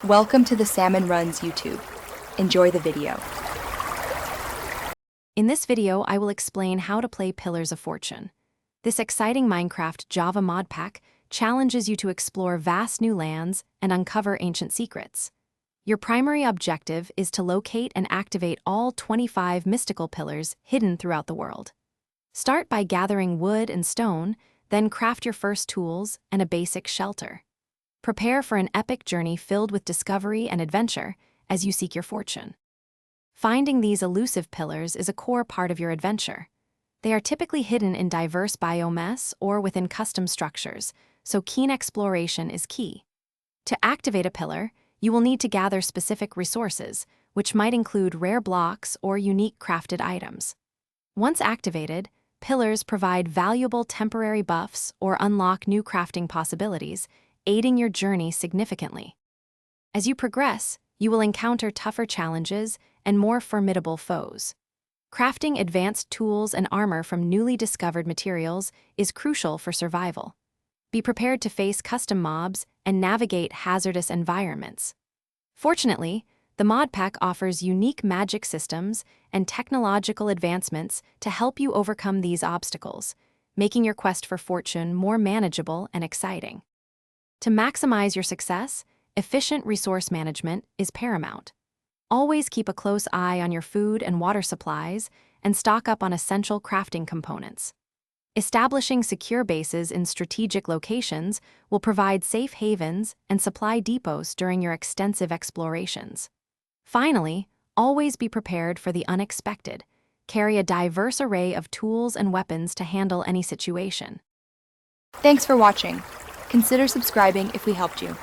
Welcome to the Salmon Runs YouTube. Enjoy the video. In this video, I will explain how to play Pillars of Fortune. This exciting Minecraft Java mod pack challenges you to explore vast new lands and uncover ancient secrets. Your primary objective is to locate and activate all 25 mystical pillars hidden throughout the world. Start by gathering wood and stone, then craft your first tools and a basic shelter. Prepare for an epic journey filled with discovery and adventure as you seek your fortune. Finding these elusive pillars is a core part of your adventure. They are typically hidden in diverse biomes or within custom structures, so keen exploration is key. To activate a pillar, you will need to gather specific resources, which might include rare blocks or unique crafted items. Once activated, pillars provide valuable temporary buffs or unlock new crafting possibilities, aiding your journey significantly. As you progress, you will encounter tougher challenges and more formidable foes. Crafting advanced tools and armor from newly discovered materials is crucial for survival. Be prepared to face custom mobs and navigate hazardous environments. Fortunately, the mod pack offers unique magic systems and technological advancements to help you overcome these obstacles, making your quest for fortune more manageable and exciting. To maximize your success, efficient resource management is paramount. Always keep a close eye on your food and water supplies and stock up on essential crafting components. Establishing secure bases in strategic locations will provide safe havens and supply depots during your extensive explorations. Finally, always be prepared for the unexpected. Carry a diverse array of tools and weapons to handle any situation. Thanks for watching. Consider subscribing if we helped you.